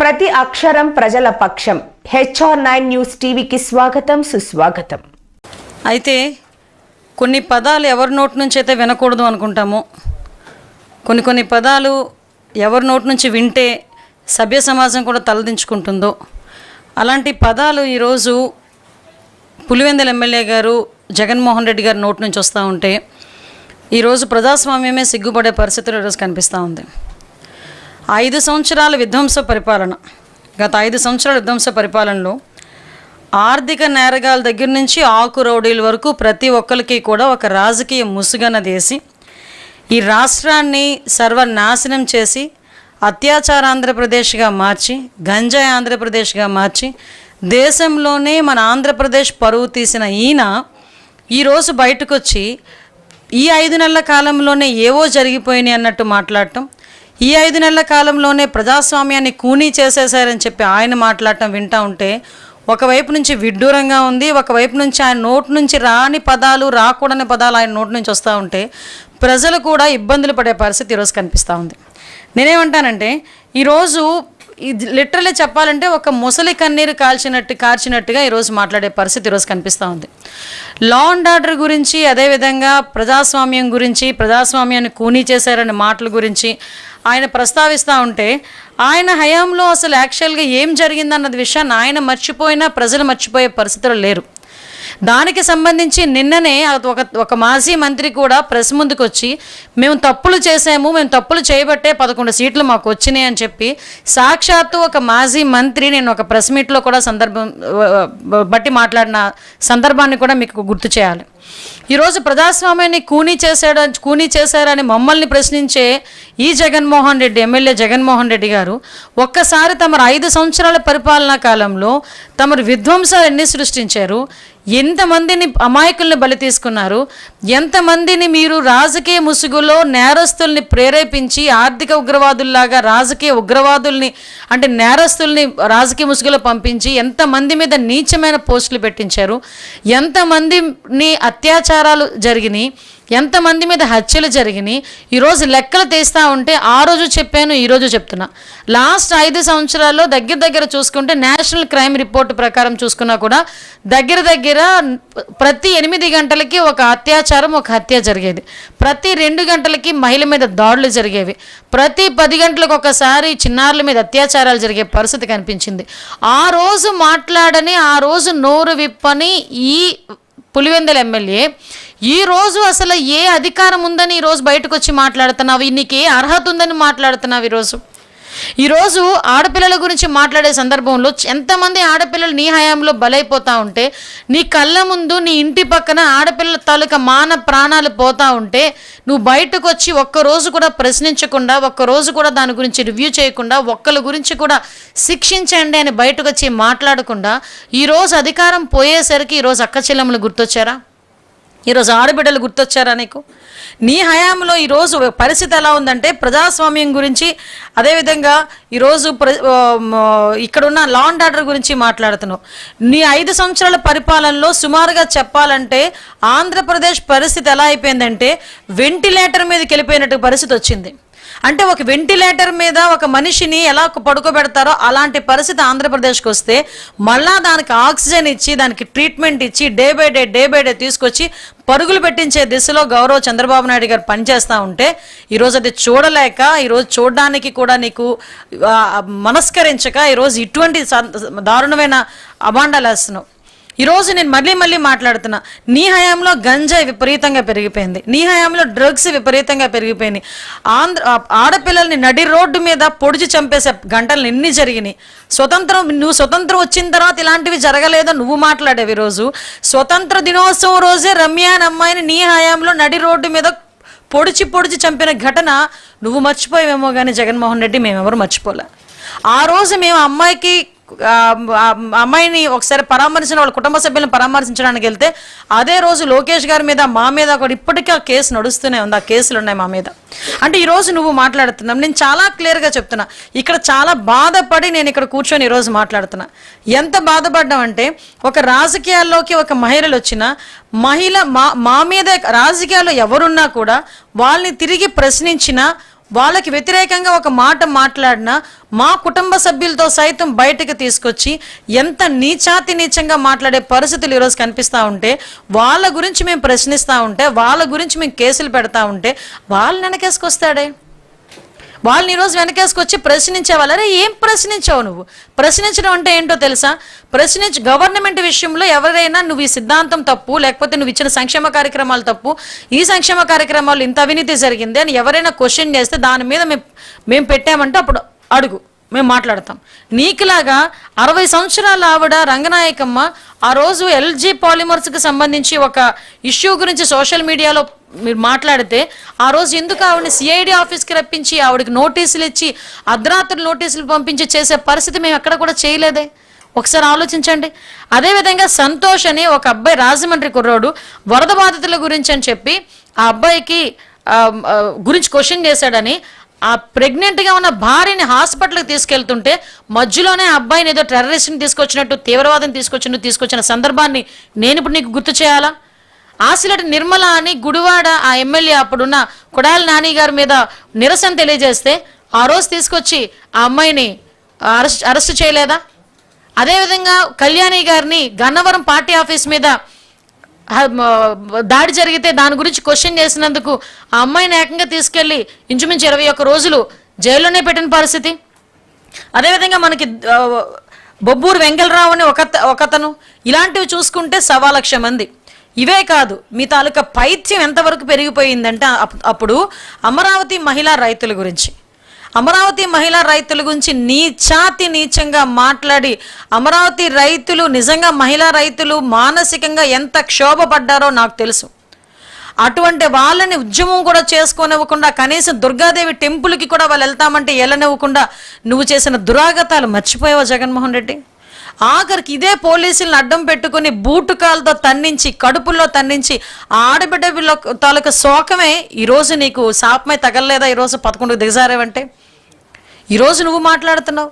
ప్రతి అక్షరం ప్రజల పక్షం. HR9 న్యూస్ టీవీకి స్వాగతం, సుస్వాగతం. అయితే కొన్ని పదాలు ఎవరి నోటి నుంచి అయితే వినకూడదు అనుకుంటామో, కొన్ని పదాలు ఎవరి నోటి నుంచి వింటే సభ్య సమాజం కూడా తలదించుకుంటుందో, అలాంటి పదాలు ఈరోజు పులివెందుల ఎమ్మెల్యే గారు జగన్మోహన్ రెడ్డి గారి నోటి నుంచి వస్తూ ఉంటే ఈరోజు ప్రజాస్వామ్యమే సిగ్గుపడే పరిస్థితులు ఈరోజు కనిపిస్తూ ఉంది. 5 సంవత్సరాల విధ్వంస పరిపాలన, గత 5 సంవత్సరాల విధ్వంస పరిపాలనలో ఆర్థిక నేరగాల దగ్గర నుంచి ఆకు రౌడీల వరకు ప్రతి ఒక్కరికి కూడా ఒక రాజకీయ ముసుగనదేసి ఈ రాష్ట్రాన్ని సర్వనాశనం చేసి అత్యాచార ఆంధ్రప్రదేశ్గా మార్చి, గంజాయి ఆంధ్రప్రదేశ్గా మార్చి, దేశంలోనే మన ఆంధ్రప్రదేశ్ పరువు తీసిన ఈయన ఈరోజు బయటకు వచ్చి ఈ 5 నెలల కాలంలోనే ఏవో జరిగిపోయినాయి అన్నట్టు మాట్లాడటం, ఈ 5 నెలల కాలంలోనే ప్రజాస్వామ్యాన్ని కూనీ చేసేసారని చెప్పి ఆయన మాట్లాడటం వింటూ ఉంటే ఒకవైపు నుంచి విడ్డూరంగా ఉంది, ఒకవైపు నుంచి ఆయన నోటి నుంచి రాని పదాలు, రాకూడని పదాలు ఆయన నోటి నుంచి వస్తూ ఉంటే ప్రజలు కూడా ఇబ్బందులు పడే పరిస్థితి ఈరోజు కనిపిస్తూ ఉంది. నేనేమంటానంటే ఈరోజు ఇది లిటరల్లీ చెప్పాలంటే ఒక ముసలి కన్నీరు కార్చినట్టుగా ఈరోజు మాట్లాడే పరిస్థితి ఈరోజు కనిపిస్తూ ఉంది. లా అండ్ ఆర్డర్ గురించి, అదేవిధంగా ప్రజాస్వామ్యం గురించి, ప్రజాస్వామ్యాన్ని కూనీ చేశారనే మాటల గురించి ఆయన ప్రస్తావిస్తూ ఉంటే ఆయన హయాంలో అసలు యాక్చువల్గా ఏం జరిగిందన్నది విషయాన్ని ఆయన మర్చిపోయినా ప్రజలు మర్చిపోయే పరిస్థితులు లేరు. దానికి సంబంధించి నిన్ననే ఒక మాజీ మంత్రి కూడా ప్రెస్ ముందుకు వచ్చి మేము తప్పులు చేసాము, మేము తప్పులు చేయబట్టే 11 సీట్లు మాకు వచ్చినాయి అని చెప్పి సాక్షాత్తు ఒక మాజీ మంత్రి నేను ఒక ప్రెస్ మీట్లో కూడా బట్టి మాట్లాడిన సందర్భాన్ని కూడా మీకు గుర్తు చేయాలి. ఈరోజు ప్రజాస్వామ్యాన్ని కూనీ చేశారని మమ్మల్ని ప్రశ్నించే ఈ జగన్మోహన్ రెడ్డి, ఎమ్మెల్యే జగన్మోహన్ రెడ్డి గారు ఒక్కసారి తమరు 5 సంవత్సరాల పరిపాలనా కాలంలో తమరు విధ్వంసాలు ఎన్ని సృష్టించారు, ఎంతమందిని అమాయకుల్ని బలి తీసుకున్నారు, ఎంతమందిని మీరు రాజకీయ ముసుగులో నేరస్తుల్ని ప్రేరేపించి ఆర్థిక ఉగ్రవాదుల్లాగా రాజకీయ ఉగ్రవాదుల్ని అంటే నేరస్తుల్ని రాజకీయ ముసుగులో పంపించి ఎంతమంది మీద నీచమైన పోస్టులు పెట్టించారు, ఎంతమందిని అత్యాచారాలు జరిగినాయి, ఎంతమంది మీద హత్యలు జరిగినాయి. ఈరోజు లెక్కలు తీస్తూ ఉంటే ఆ రోజు చెప్పాను, ఈరోజు చెప్తున్నా. లాస్ట్ 5 సంవత్సరాల్లో దగ్గర చూసుకుంటే నేషనల్ క్రైమ్ రిపోర్ట్ ప్రకారం చూసుకున్నా కూడా దగ్గర ప్రతి 8 గంటలకి ఒక అత్యాచారం, ఒక హత్య జరిగేది. ప్రతి 2 గంటలకి మహిళ మీద దాడులు జరిగేవి. ప్రతి 10 గంటలకు ఒకసారి చిన్నారుల మీద అత్యాచారాలు జరిగే పరిస్థితి కనిపించింది. ఆ రోజు మాట్లాడని, ఆ రోజు నోరు విప్పని ఈ పులివెందుల ఎమ్మెల్యే ఈరోజు అసలు ఏ అధికారం ఉందని ఈరోజు బయటకు వచ్చి మాట్లాడుతున్నావు, నీకు ఏ అర్హత ఉందని మాట్లాడుతున్నావు. ఈరోజు ఆడపిల్లల గురించి మాట్లాడే సందర్భంలో ఎంతమంది ఆడపిల్లలు నీ హయాంలో బలైపోతూ ఉంటే, నీ కళ్ళ ముందు నీ ఇంటి పక్కన ఆడపిల్లల తాలూకా ప్రాణాలు పోతూ ఉంటే నువ్వు బయటకు వచ్చి ఒక్కరోజు కూడా ప్రశ్నించకుండా, ఒక్కరోజు కూడా దాని గురించి రివ్యూ చేయకుండా, ఒక్కరి గురించి కూడా శిక్షించండి అని బయటకు వచ్చి మాట్లాడకుండా ఈరోజు అధికారం పోయేసరికి ఈరోజు అక్క చెల్లెమ్మలు గుర్తొచ్చారా, ఈరోజు ఆడబిడ్డలు గుర్తొచ్చారా నీకు? నీ హయాంలో ఈరోజు పరిస్థితి ఎలా ఉందంటే ప్రజాస్వామ్యం గురించి, అదేవిధంగా ఈరోజు ఇక్కడున్న లా అండ్ ఆర్డర్ గురించి మాట్లాడుతున్నావు. నీ 5 సంవత్సరాల పరిపాలనలో సుమారుగా చెప్పాలంటే ఆంధ్రప్రదేశ్ పరిస్థితి ఎలా అయిపోయిందంటే వెంటిలేటర్ మీదకి వెళ్ళిపోయినట్టు పరిస్థితి వచ్చింది. అంటే ఒక వెంటిలేటర్ మీద ఒక మనిషిని ఎలా పడుకోబెడతారో అలాంటి పరిస్థితి ఆంధ్రప్రదేశ్కి వస్తే మళ్ళా దానికి ఆక్సిజన్ ఇచ్చి, దానికి ట్రీట్మెంట్ ఇచ్చి డే బై డే తీసుకొచ్చి పరుగులు పెట్టించే దిశలో గౌరవ చంద్రబాబు నాయుడు గారు పనిచేస్తూ ఉంటే ఈరోజు అది చూడలేక, ఈరోజు చూడడానికి కూడా నీకు మనస్కరించక ఈరోజు ఇటువంటి దారుణమైన అభాండాలు వేస్తున్నావు. ఈరోజు నేను మళ్ళీ మాట్లాడుతున్నా, నీ హయాంలో గంజాయి విపరీతంగా పెరిగిపోయింది, నీ హయాంలో డ్రగ్స్ విపరీతంగా పెరిగిపోయినాయి, ఆడపిల్లల్ని నడి రోడ్డు మీద పొడిచి చంపేసే గంటలు ఎన్ని జరిగినాయి. నువ్వు స్వతంత్రం వచ్చిన తర్వాత ఇలాంటివి జరగలేదో నువ్వు మాట్లాడేవి. ఈరోజు స్వతంత్ర దినోత్సవం రోజే రమ్య అనే అమ్మాయిని నీ హయాంలో నడి రోడ్డు మీద పొడిచి చంపిన ఘటన నువ్వు మర్చిపోయావేమో కానీ జగన్మోహన్ రెడ్డి మేమెవరు మర్చిపోలే. ఆ రోజు మేము అమ్మాయిని ఒకసారి వాళ్ళ కుటుంబ సభ్యులను పరామర్శించడానికి వెళ్తే అదే రోజు లోకేష్ గారి మీద, మా మీద కూడా ఇప్పటికీ ఆ కేసు నడుస్తూనే ఉంది, ఆ కేసులు ఉన్నాయి మా మీద. అంటే ఈరోజు నువ్వు మాట్లాడుతున్నావు, నేను చాలా క్లియర్గా చెప్తున్నా, ఇక్కడ చాలా బాధపడి నేను ఇక్కడ కూర్చొని ఈరోజు మాట్లాడుతున్నా. ఎంత బాధపడ్డామంటే ఒక రాజకీయాల్లోకి ఒక మహిళలు వచ్చిన మహిళ మా మీద రాజకీయాల్లో ఎవరున్నా కూడా వాళ్ళని తిరిగి ప్రశ్నించినా వాళ్ళకి వ్యతిరేకంగా ఒక మాట మాట్లాడినా మా కుటుంబ సభ్యులతో సైతం బయటకు తీసుకొచ్చి ఎంత నీచంగా మాట్లాడే పరిస్థితులు ఈరోజు కనిపిస్తూ ఉంటే, వాళ్ళ గురించి మేము ప్రశ్నిస్తూ ఉంటే, వాళ్ళ గురించి మేము కేసులు పెడతా ఉంటే వాళ్ళని వెనకేసుకొస్తాడే. వాళ్ళని ఈరోజు వెనకేసుకొచ్చి ప్రశ్నించేవాళ్ళు. అరే ఏం ప్రశ్నించావు నువ్వు? ప్రశ్నించడం అంటే ఏంటో తెలుసా? గవర్నమెంట్ విషయంలో ఎవరైనా నువ్వు ఈ సిద్ధాంతం తప్పు, లేకపోతే నువ్వు ఇచ్చిన సంక్షేమ కార్యక్రమాలు తప్పు, ఈ సంక్షేమ కార్యక్రమాలు ఇంత అవినీతి జరిగింది అని ఎవరైనా క్వశ్చన్ చేస్తే దాని మీద మేము పెట్టామంటే అప్పుడు అడుగు, మేము మాట్లాడతాం. నీకులాగా 60 సంవత్సరాల ఆవిడ రంగనాయకమ్మ ఆ రోజు ఎల్జీ పాలిమర్స్కి సంబంధించి ఒక ఇష్యూ గురించి సోషల్ మీడియాలో మీరు మాట్లాడితే ఆ రోజు ఎందుకు ఆవిడని సిఐడి ఆఫీస్కి రప్పించి ఆవిడకి నోటీసులు ఇచ్చి అర్ధరాత్రులు నోటీసులు పంపించి చేసే పరిస్థితి మేము ఎక్కడ కూడా చేయలేదే? ఒకసారి ఆలోచించండి. అదేవిధంగా సంతోష్ అని ఒక అబ్బాయి, రాజమండ్రి కుర్రోడు, వరద బాధితుల గురించి అని చెప్పి ఆ అబ్బాయికి గురించి క్వశ్చన్ చేశాడని ఆ ప్రెగ్నెంట్గా ఉన్న భార్యని హాస్పిటల్కి తీసుకెళ్తుంటే మధ్యలోనే ఆ అబ్బాయిని ఏదో టెర్రరిస్ట్ని తీసుకొచ్చినట్టు, తీవ్రవాదం తీసుకొచ్చిన సందర్భాన్ని నేను ఇప్పుడు నీకు గుర్తు చేయాలా? ఆసిలటి నిర్మల అని గుడివాడ ఆ ఎమ్మెల్యే అప్పుడున్న కొడాలి నాని గారి మీద నిరసన తెలియజేస్తే ఆ రోజు తీసుకొచ్చి ఆ అమ్మాయిని అరెస్ట్ చేయలేదా? అదేవిధంగా కళ్యాణి గారిని గన్నవరం పార్టీ ఆఫీస్ మీద దాడి జరిగితే దాని గురించి క్వశ్చన్ చేసినందుకు ఆ అమ్మాయిని ఏకంగా తీసుకెళ్లి ఇంచుమించు 21 రోజులు జైల్లోనే పెట్టిన పరిస్థితి. అదేవిధంగా మనకి బొబ్బూరు వెంకలరావు అని ఒకతను. ఇలాంటివి చూసుకుంటే 1,00,000 మంది. ఇవే కాదు, మీ తాలూకా పైత్యం ఎంతవరకు పెరిగిపోయిందంటే అప్పుడు అమరావతి మహిళా రైతుల గురించి నీచంగా మాట్లాడి అమరావతి రైతులు, నిజంగా మహిళా రైతులు మానసికంగా ఎంత క్షోభపడ్డారో నాకు తెలుసు. అటువంటి వాళ్ళని ఉద్యమం కూడా చేసుకోనివ్వకుండా, కనీసం దుర్గాదేవి టెంపుల్కి కూడా వాళ్ళు వెళ్తామంటే వెళ్ళనివ్వకుండా నువ్వు చేసిన దురాగతాలు మర్చిపోయావా జగన్మోహన్ రెడ్డి? ఆఖరికి ఇదే పోలీసులను అడ్డం పెట్టుకుని బూటుకాలతో తన్నించి, కడుపుల్లో తన్నించి ఆడబిడ్డ తాలూకా శోకమే ఈరోజు నీకు శాపమై తగలలేదా? ఈరోజు 11కు దిగజారేవంటే ఈరోజు నువ్వు మాట్లాడుతున్నావు.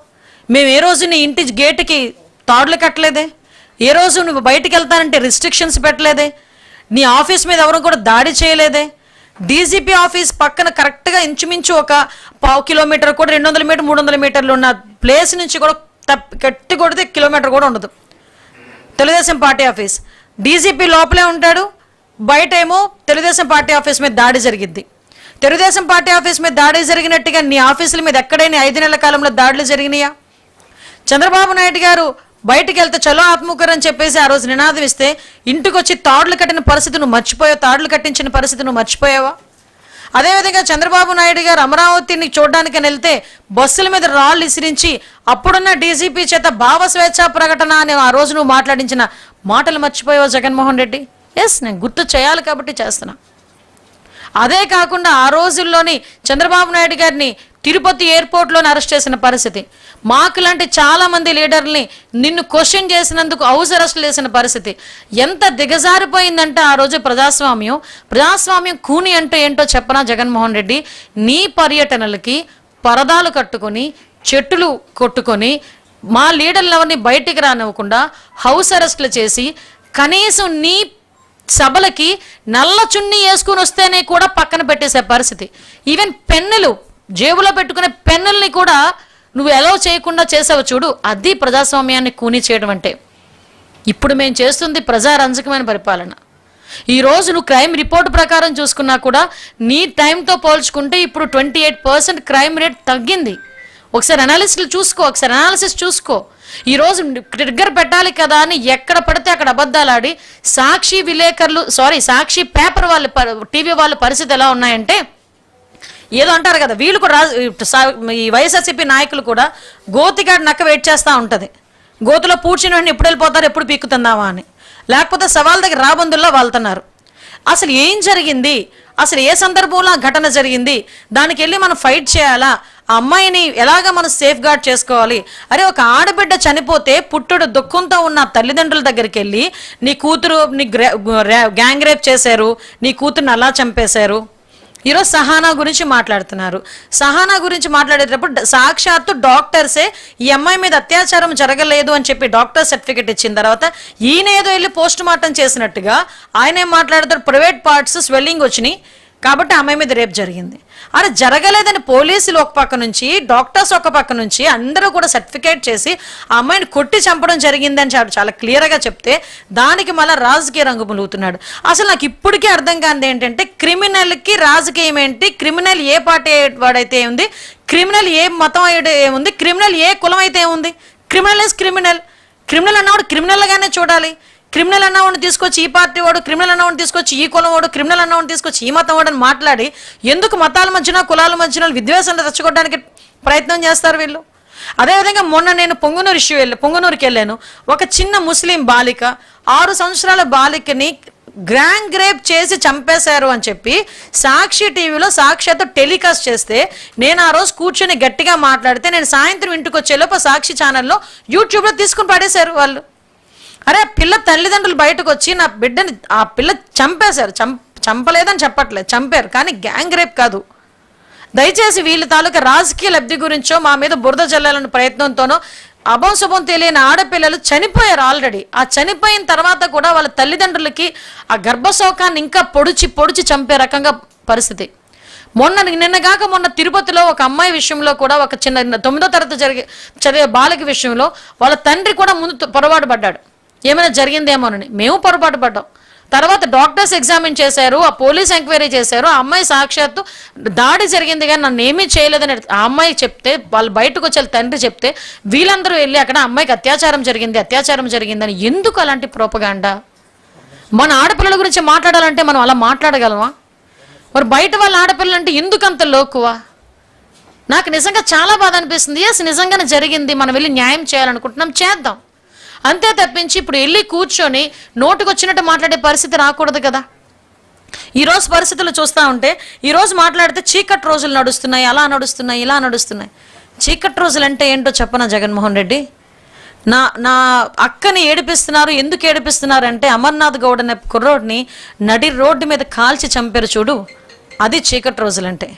మేము ఏ రోజు నీ ఇంటి గేటుకి తాడులు కట్టలేదే? ఏ రోజు నువ్వు బయటికి వెళ్తానంటే రిస్ట్రిక్షన్స్ పెట్టలేదే? నీ ఆఫీస్ మీద ఎవరు కూడా దాడి చేయలేదే? డీజీపీ ఆఫీస్ పక్కన కరెక్ట్గా ఇంచుమించు ఒక 1/2 కిలోమీటర్ కూడా 200 మీటర్ 300 మీటర్లు ఉన్న ప్లేస్ నుంచి కూడా కట్టి కొడితే కిలోమీటర్ కూడా ఉండదు తెలుగుదేశం పార్టీ ఆఫీస్. డీజీపీ లోపలే ఉంటాడు, బయట ఏమో తెలుగుదేశం పార్టీ ఆఫీస్ మీద దాడి జరిగిద్ది. తెలుగుదేశం పార్టీ ఆఫీస్ మీద దాడి జరిగినట్టుగా నీ ఆఫీసుల మీద ఎక్కడైనా 5 నెలల కాలంలో దాడులు జరిగినాయా? చంద్రబాబు నాయుడు గారు బయటికి వెళ్తే చలో ఆత్మకూరు అని చెప్పేసి ఆ రోజు నినాదం ఇస్తే ఇంటికి వచ్చి తాడులు కట్టిన పరిస్థితి నువ్వు మర్చిపోయావు, తాడులు కట్టించిన పరిస్థితి నువ్వు మర్చిపోయావా? అదేవిధంగా చంద్రబాబు నాయుడు గారు అమరావతిని చూడడానికి వెళ్తే బస్సుల మీద రాళ్ళు ఇసిరించి అప్పుడున్న డీజీపీ చేత భావ స్వేచ్ఛా ప్రకటన అని ఆ రోజు నువ్వు మాట్లాడించిన మాటలు మర్చిపోయావు జగన్మోహన్ రెడ్డి? ఎస్, నేను గుర్తు చేయాలి కాబట్టి చేస్తున్నా. అదే కాకుండా ఆ రోజుల్లోని చంద్రబాబు నాయుడు గారిని తిరుపతి ఎయిర్పోర్ట్లోనే అరెస్ట్ చేసిన పరిస్థితి, మాకు లాంటి చాలామంది లీడర్ని నిన్ను క్వశ్చన్ చేసినందుకు హౌస్ అరెస్టులు చేసిన పరిస్థితి ఎంత దిగజారిపోయిందంటే ఆ రోజు ప్రజాస్వామ్యం కూని అంటే ఏంటో చెప్పనా జగన్మోహన్ రెడ్డి? నీ పర్యటనలకి పరదాలు కట్టుకొని చెట్టులు కొట్టుకొని మా లీడర్లు ఎవరిని బయటికి రానివ్వకుండా హౌస్ అరెస్టులు చేసి కనీసం నీ సభలకి నల్ల చున్నీ వేసుకుని వస్తేనే కూడా పక్కన పెట్టేసే పరిస్థితి. ఈవెన్ పెన్నులు జేబులో పెట్టుకునే పెన్నుల్ని కూడా నువ్వు ఎలవ్ చేయకుండా చేసావు చూడు, అది ప్రజాస్వామ్యాన్ని కూని చేయడం అంటే. ఇప్పుడు మేము చేస్తుంది ప్రజారంజకమైన పరిపాలన. ఈరోజు నువ్వు క్రైమ్ రిపోర్ట్ ప్రకారం చూసుకున్నా కూడా నీ టైంతో పోల్చుకుంటే ఇప్పుడు 28% క్రైమ్ రేట్ తగ్గింది. ఒకసారి అనాలిసిస్ చూసుకో. ఈరోజు ట్రిగ్గర్ పెట్టాలి కదా అని ఎక్కడ పడితే అక్కడ అబద్ధాలు ఆడి సాక్షి పేపర్ వాళ్ళు, టీవీ వాళ్ళ పరిస్థితి ఎలా ఉన్నాయంటే ఏదో అంటారు కదా, వీళ్ళు కూడా ఈ వైఎస్ఆర్సీపీ నాయకులు కూడా గోతిగాడి నక్క వెయిట్ చేస్తూ ఉంటుంది. గోతులో పూడ్చిన వెంటనే ఎప్పుడు వెళ్ళిపోతారు, ఎప్పుడు పీక్కుతుందామా అని, లేకపోతే సవాల్ దగ్గర రాబందుల్లో వాళ్తున్నారు. అసలు ఏం జరిగింది, అసలు ఏ సందర్భంలో ఘటన జరిగింది, దానికి వెళ్ళి మనం ఫైట్ చేయాలా, ఆ అమ్మాయిని ఎలాగ మనం సేఫ్ గార్డ్ చేసుకోవాలి? అరే ఒక ఆడబిడ్డ చనిపోతే పుట్టుడు దుఃఖంతో ఉన్న తల్లిదండ్రుల దగ్గరికి వెళ్ళి నీ కూతురు గ్యాంగ్ రేప్ చేశారు, నీ కూతురుని అలా చంపేశారు. ఈరోజు సహానా గురించి మాట్లాడుతున్నారు. సహానా గురించి మాట్లాడేటప్పుడు సాక్షాత్తు డాక్టర్సే ఈ అమ్మాయి మీద అత్యాచారం జరగలేదు అని చెప్పి డాక్టర్ సర్టిఫికేట్ ఇచ్చిన తర్వాత ఈయన ఏదో వెళ్ళి పోస్ట్ మార్టం చేసినట్టుగా ఆయన ఏం మాట్లాడతారు, ప్రైవేట్ పార్ట్స్ స్వెల్లింగ్ వచ్చినాయి, కాబట్టి అమ్మాయి మీద రేప్ జరిగింది. అరే జరగలేదని పోలీసులు ఒక పక్క నుంచి, డాక్టర్స్ ఒక పక్క నుంచి అందరూ కూడా సర్టిఫికేట్ చేసి ఆ అమ్మాయిని కొట్టి చంపడం జరిగిందని చాలా క్లియర్గా చెప్తే దానికి మళ్ళీ రాజకీయ రంగు పులుగుతున్నాడు. అసలు నాకు ఇప్పటికీ అర్థం కానిది ఏంటంటే క్రిమినల్కి రాజకీయం ఏంటి, క్రిమినల్ ఏ పార్టీ వాడైతే ఉంది, క్రిమినల్ ఏ మతం ఏముంది, క్రిమినల్ ఏ కులం అయితే ఏముంది. Criminal is criminal. క్రిమినల్ అన్నవాడు క్రిమినల్గానే చూడాలి. క్రిమినల్ అన్నవాడిని తీసుకొచ్చి ఈ పార్టీ వాడు, క్రిమినల్ అన్నవాడిని తీసుకొచ్చి ఈ కులం వాడు, క్రిమినల్ అన్నవాడిని తీసుకొచ్చి ఈ మతం వాడని మాట్లాడి ఎందుకు మతాల మధ్యన కులాల మధ్యన విద్వేషాన్ని తెచ్చుకోవడానికి ప్రయత్నం చేస్తారు వీళ్ళు. అదేవిధంగా మొన్న నేను పొంగునూరుకి వెళ్ళాను. ఒక చిన్న ముస్లిం బాలిక 6 సంవత్సరాల బాలికని గ్రాండ్ రేప్ చేసి చంపేశారు అని చెప్పి సాక్షి టీవీలో సాక్షాత్తు టెలికాస్ట్ చేస్తే నేను ఆ రోజు కూర్చొని గట్టిగా మాట్లాడితే నేను సాయంత్రం ఇంటికి వచ్చేలోపు సాక్షి ఛానల్లో యూట్యూబ్లో తీసుకుని పడేశారు వాళ్ళు. అరే పిల్ల తల్లిదండ్రులు బయటకు వచ్చి నా బిడ్డని ఆ పిల్ల చంపేశారు. చంపలేదని చెప్పట్లేదు, చంపారు, కానీ గ్యాంగ్ రేప్ కాదు. దయచేసి వీళ్ళ తాలూకా రాజకీయ లబ్ధి గురించో మా మీద బురద జల్లాలన్న ప్రయత్నంతోనో అభం శుభం తెలియని ఆడపిల్లలు చనిపోయారు ఆల్రెడీ. ఆ చనిపోయిన తర్వాత కూడా వాళ్ళ తల్లిదండ్రులకి ఆ గర్భశోకాన్ని ఇంకా పొడిచి చంపే రకంగా పరిస్థితి. నిన్నగాక తిరుపతిలో ఒక అమ్మాయి విషయంలో కూడా ఒక చిన్న 9వ తరగతి చదివే బాలిక విషయంలో వాళ్ళ తండ్రి కూడా ముందు పొరపాటు పడ్డాడు, ఏమైనా జరిగిందేమోనని. మేము పొరపాటు పడ్డాం. తర్వాత డాక్టర్స్ ఎగ్జామిన్ చేశారు, ఆ పోలీస్ ఎంక్వైరీ చేశారు. ఆ అమ్మాయి సాక్షాత్తు దాడి జరిగింది కానీ నన్ను ఏమీ చేయలేదని ఆ అమ్మాయి చెప్తే, వాళ్ళు బయటకు వచ్చే తండ్రి చెప్తే వీళ్ళందరూ వెళ్ళి అక్కడ అమ్మాయికి అత్యాచారం జరిగిందని. ఎందుకు అలాంటి ప్రోపగాండా? మన ఆడపిల్లల గురించి మాట్లాడాలంటే మనం అలా మాట్లాడగలమా? మరి బయట వాళ్ళ ఆడపిల్లలు అంటే ఎందుకు అంత లోకువా? నాకు నిజంగా చాలా బాధ అనిపిస్తుంది. నిజంగానే జరిగింది, మనం వెళ్ళి న్యాయం చేయాలనుకుంటున్నాం, చేద్దాం. అంతే తప్పించి ఇప్పుడు వెళ్ళి కూర్చొని నోటుకు వచ్చినట్టు మాట్లాడే పరిస్థితి రాకూడదు కదా. ఈరోజు పరిస్థితులు చూస్తూ ఉంటే ఈరోజు మాట్లాడితే చీకటి రోజులు నడుస్తున్నాయి, అలా నడుస్తున్నాయి, ఇలా నడుస్తున్నాయి. చీకటి రోజులు అంటే ఏంటో చెప్పనా జగన్మోహన్ రెడ్డి? నా అక్కని ఏడిపిస్తున్నారు. ఎందుకు ఏడిపిస్తున్నారు అంటే అమర్నాథ్ గౌడ్ అనే కుర్రోడిని నడి రోడ్డు మీద కాల్చి చంపారు చూడు, అది చీకటి రోజులంటే.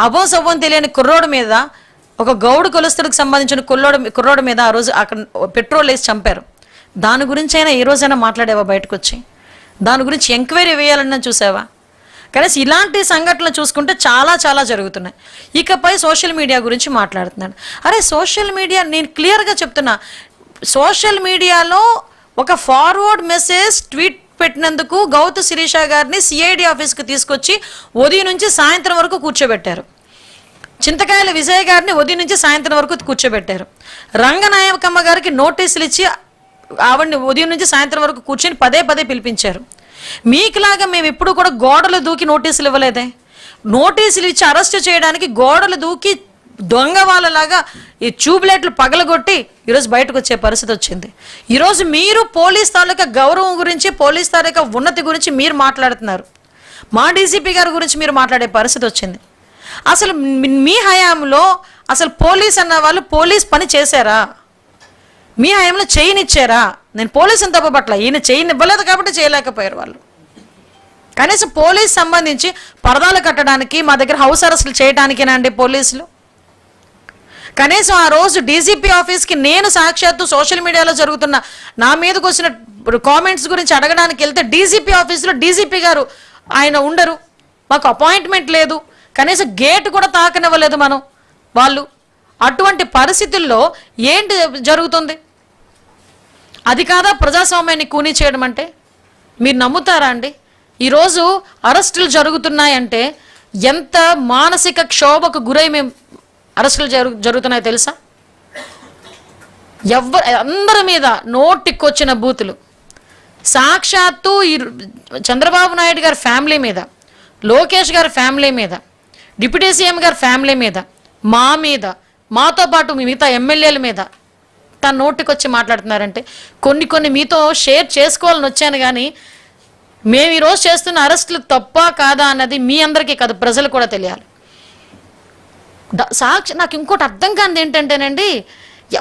అభోసవ్వం తెలియని కుర్రోడు మీద, ఒక గౌడు కులస్తుడికి సంబంధించిన కుర్రోడు మీద ఆ రోజు అక్కడ పెట్రోల్ వేసి చంపారు. దాని గురించి అయినా ఏ రోజైనా మాట్లాడేవా బయటకు వచ్చి? దాని గురించి ఎంక్వైరీ వేయాలన్నా చూసావా? కనీసం ఇలాంటి సంఘటనలు చూసుకుంటే చాలా చాలా జరుగుతున్నాయి. ఇకపై సోషల్ మీడియా గురించి మాట్లాడుతున్నాడు. అరే సోషల్ మీడియా, నేను క్లియర్గా చెప్తున్నా, సోషల్ మీడియాలో ఒక ఫార్వర్డ్ మెసేజ్ ట్వీట్ పెట్టినందుకు గౌతు శిరీష గారిని సిఐడి ఆఫీస్కి తీసుకొచ్చి ఉదయం నుంచి సాయంత్రం వరకు కూర్చోబెట్టారు. చింతకాయల విజయ్ గారిని ఉదయం నుంచి సాయంత్రం వరకు కూర్చోబెట్టారు. రంగనాయకమ్మ గారికి నోటీసులు ఇచ్చి ఆవిడని ఉదయం నుంచి సాయంత్రం వరకు కూర్చొని పదే పిలిపించారు. మీకులాగా మేము ఎప్పుడు కూడా గోడలు దూకి నోటీసులు ఇవ్వలేదే. నోటీసులు ఇచ్చి అరెస్ట్ చేయడానికి గోడలు దూకి దొంగ వాళ్ళలాగా ఈ ట్యూబ్లైట్లు పగలగొట్టి ఈరోజు బయటకు వచ్చే పరిస్థితి వచ్చింది. ఈరోజు మీరు పోలీస్ తాలూకా గౌరవం గురించి, పోలీస్ తాలూకా ఉన్నతి గురించి మీరు మాట్లాడుతున్నారు. మా డీసీపీ గారి గురించి మీరు మాట్లాడే పరిస్థితి వచ్చింది. అసలు మీ హయాంలో అసలు పోలీస్ అన్న వాళ్ళు పోలీస్ పని చేశారా? మీ హయాంలో చేయనిచ్చారా? నేను పోలీసుని తప్పబట్ల, ఈయన చేయనివ్వలేదు కాబట్టి చేయలేకపోయారు వాళ్ళు. కనీసం పోలీస్ సంబంధించి పరదాలు కట్టడానికి మా దగ్గర హౌస్ అరెస్టులు చేయడానికేనండి పోలీసులు. కనీసం ఆ రోజు డీజీపీ ఆఫీస్కి నేను సాక్షాత్తు సోషల్ మీడియాలో జరుగుతున్న నా మీదకి వచ్చిన కామెంట్స్ గురించి అడగడానికి వెళ్తే డీజీపీ ఆఫీస్లో డీజీపీ గారు ఆయన ఉండరు, మాకు అపాయింట్మెంట్ లేదు, కనీసం గేట్ కూడా తాకనివ్వలేదు వాళ్ళు. అటువంటి పరిస్థితుల్లో ఏంటి జరుగుతుంది? అది కాదా ప్రజాస్వామ్యాన్ని కూనీ చేయడం అంటే? మీరు నమ్ముతారా అండి? ఈరోజు అరెస్టులు జరుగుతున్నాయంటే ఎంత మానసిక క్షోభకు గురై మేము అరెస్టులు జరుగుతున్నాయో తెలుసా? అందరి మీద నోటికొచ్చిన బూతులు. సాక్షాత్తు ఈ చంద్రబాబు నాయుడు గారి ఫ్యామిలీ మీద, లోకేష్ గారి ఫ్యామిలీ మీద, డిప్యూటీ సీఎం గారి ఫ్యామిలీ మీద, మా మీద, మాతో పాటు మిగతా ఎమ్మెల్యేల మీద తన నోటికొచ్చి మాట్లాడుతున్నారంటే కొన్ని మీతో షేర్ చేసుకోవాలని వచ్చాను. కానీ మేము ఈరోజు చేస్తున్న అరెస్టులు తప్ప కాదా అన్నది మీ అందరికీ కాదు, ప్రజలు కూడా తెలియాలి. నాకు ఇంకోటి అర్థం కానిది ఏంటంటేనండి,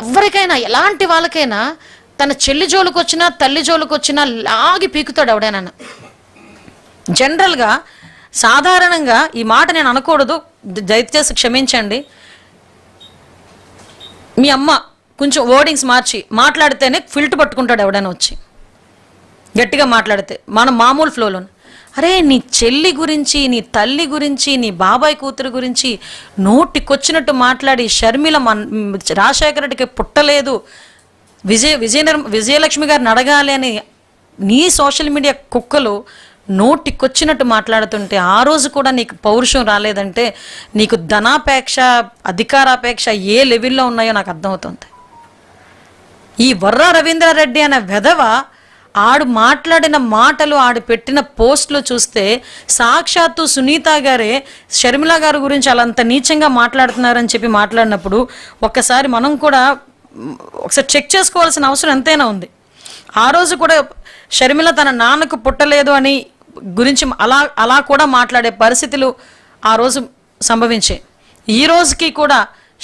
ఎవరికైనా ఎలాంటి వాళ్ళకైనా తన చెల్లి జోలికి వచ్చినా తల్లి జోలికి వచ్చినా లాగి పీకుతాడు ఎవడైనా. జనరల్గా సాధారణంగా ఈ మాట నేను అనకూడదు, దయచేసి క్షమించండి. మీ అమ్మ కొంచెం వర్డింగ్స్ మార్చి మాట్లాడితేనే ఫిల్ట్ పట్టుకుంటాడు ఎవడైనా వచ్చి గట్టిగా మాట్లాడితే, మనం మామూలు ఫ్లోలో. అరే నీ చెల్లి గురించి, నీ తల్లి గురించి, నీ బాబాయ్ కూతురు గురించి నోటికొచ్చినట్టు మాట్లాడి షర్మిల రాజశేఖర రెడ్డికి పుట్టలేదు, విజయలక్ష్మి గారిని అడగాలి అని నీ సోషల్ మీడియా కుక్కలు నోటికొచ్చినట్టు మాట్లాడుతుంటే ఆ రోజు కూడా నీకు పౌరుషం రాలేదంటే నీకు ధనాపేక్ష, అధికారాపేక్ష ఏ లెవెల్లో ఉన్నాయో నాకు అర్థమవుతుంది. ఈ వర్రా రవీంద్రారెడ్డి అనే వెధవ ఆడు మాట్లాడిన మాటలు, ఆడు పెట్టిన పోస్టులు చూస్తే సాక్షాత్తు సునీత గారే షర్మిల గారి గురించి అలా అంత నీచంగా మాట్లాడుతున్నారని చెప్పి మాట్లాడినప్పుడు ఒక్కసారి మనం కూడా ఒకసారి చెక్ చేసుకోవాల్సిన అవసరం ఎంతైనా ఉంది. ఆ రోజు కూడా షర్మిల తన నాన్నకు పుట్టలేదు అని గురించి అలా కూడా మాట్లాడే పరిస్థితులు ఆ రోజు సంభవించాయి. ఈ రోజుకి కూడా